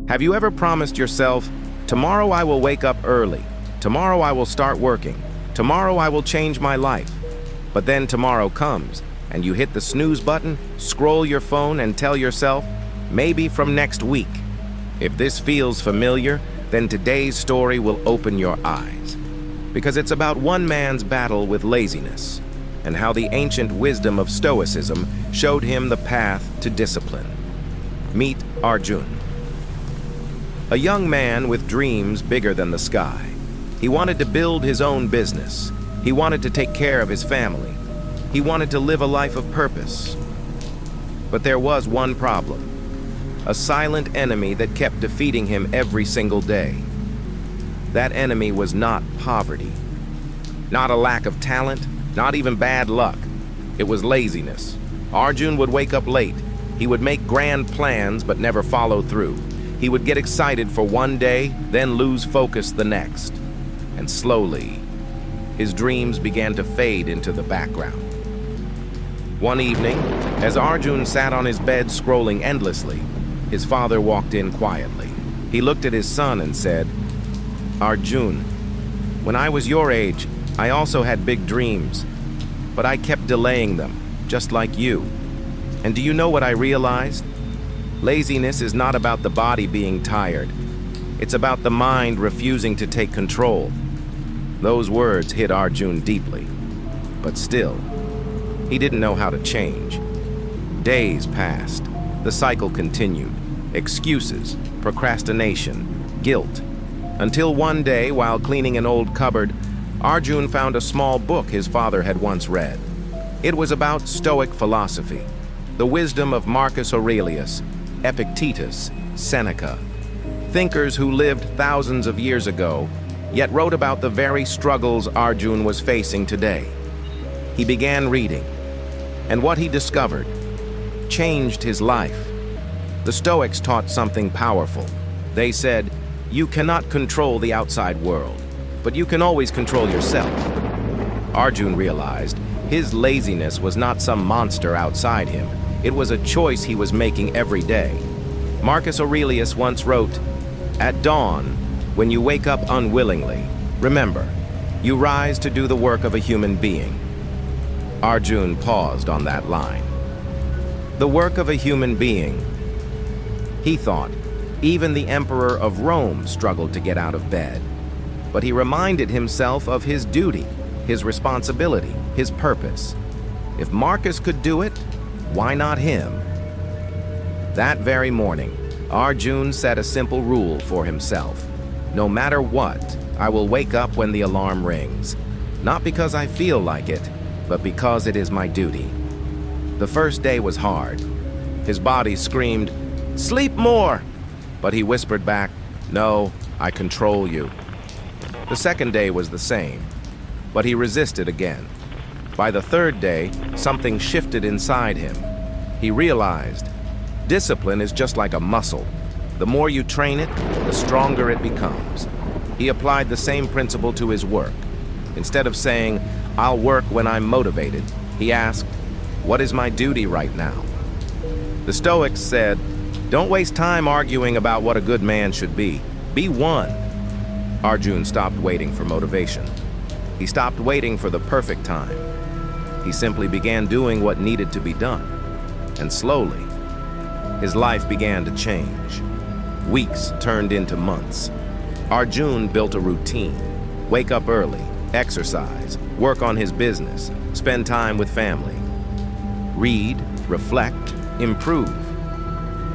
Have you ever promised yourself, tomorrow I will wake up early, tomorrow I will start working, tomorrow I will change my life? But then tomorrow comes, and you hit the snooze button, scroll your phone, and tell yourself, maybe from next week. If this feels familiar, then today's story will open your eyes. Because it's about one man's battle with laziness, and how the ancient wisdom of Stoicism showed him the path to discipline. Meet Arjun. A young man with dreams bigger than the sky. He wanted to build his own business. He wanted to take care of his family. He wanted to live a life of purpose. But there was one problem. A silent enemy that kept defeating him every single day. That enemy was not poverty. Not a lack of talent, not even bad luck. It was laziness. Arjun would wake up late. He would make grand plans but never follow through. He would get excited for one day, then lose focus the next. And slowly, his dreams began to fade into the background. One evening, as Arjun sat on his bed scrolling endlessly, his father walked in quietly. He looked at his son and said, "Arjun, when I was your age, I also had big dreams, but I kept delaying them, just like you. And do you know what I realized? Laziness is not about the body being tired. It's about the mind refusing to take control." Those words hit Arjun deeply, but still, he didn't know how to change. Days passed. The cycle continued. Excuses, procrastination, guilt. Until one day, while cleaning an old cupboard, Arjun found a small book his father had once read. It was about Stoic philosophy, the wisdom of Marcus Aurelius, Epictetus, Seneca, thinkers who lived thousands of years ago, yet wrote about the very struggles Arjun was facing today. He began reading, and what he discovered changed his life. The Stoics taught something powerful. They said, you cannot control the outside world, but you can always control yourself. Arjun realized his laziness was not some monster outside him. It was a choice he was making every day. Marcus Aurelius once wrote, "At dawn, when you wake up unwillingly, remember, you rise to do the work of a human being." Arjun paused on that line. The work of a human being. He thought, even the emperor of Rome struggled to get out of bed. But he reminded himself of his duty, his responsibility, his purpose. If Marcus could do it, why not him? That very morning, Arjun set a simple rule for himself. No matter what, I will wake up when the alarm rings. Not because I feel like it, but because it is my duty. The first day was hard. His body screamed, "Sleep more!" But he whispered back, "No, I control you." The second day was the same, but he resisted again. By the third day, something shifted inside him. He realized, discipline is just like a muscle. The more you train it, the stronger it becomes. He applied the same principle to his work. Instead of saying, "I'll work when I'm motivated," he asked, "What is my duty right now?" The Stoics said, don't waste time arguing about what a good man should be. Be one. Arjun stopped waiting for motivation. He stopped waiting for the perfect time. He simply began doing what needed to be done. And slowly, his life began to change. Weeks turned into months. Arjun built a routine. Wake up early, exercise, work on his business, spend time with family. Read, reflect, improve.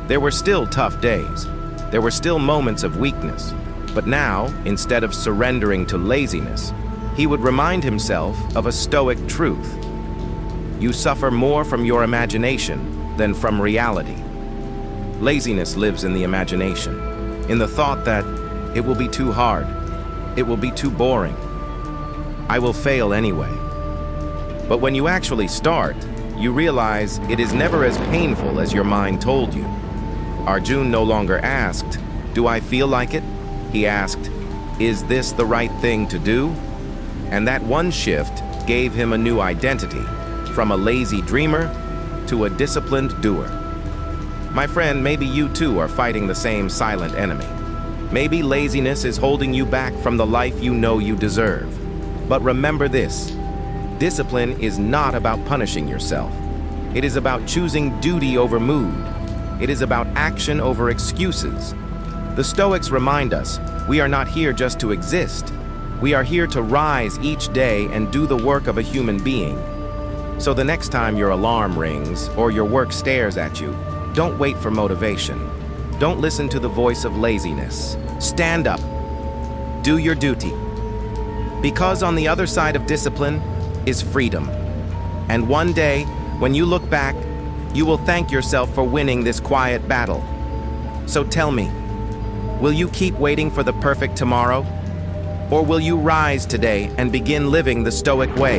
There were still tough days. There were still moments of weakness. But now, instead of surrendering to laziness, he would remind himself of a Stoic truth. You suffer more from your imagination than from reality. Laziness lives in the imagination, in the thought that it will be too hard, it will be too boring, I will fail anyway. But when you actually start, you realize it is never as painful as your mind told you. Arjun no longer asked, "Do I feel like it?" He asked, "Is this the right thing to do?" And that one shift gave him a new identity, from a lazy dreamer to a disciplined doer. My friend, maybe you too are fighting the same silent enemy. Maybe laziness is holding you back from the life you know you deserve. But remember this: discipline is not about punishing yourself. It is about choosing duty over mood. It is about action over excuses. The Stoics remind us we are not here just to exist. We are here to rise each day and do the work of a human being. So the next time your alarm rings or your work stares at you, don't wait for motivation. Don't listen to the voice of laziness. Stand up. Do your duty. Because on the other side of discipline is freedom. And one day, when you look back, you will thank yourself for winning this quiet battle. So tell me, will you keep waiting for the perfect tomorrow? Or will you rise today and begin living the Stoic way?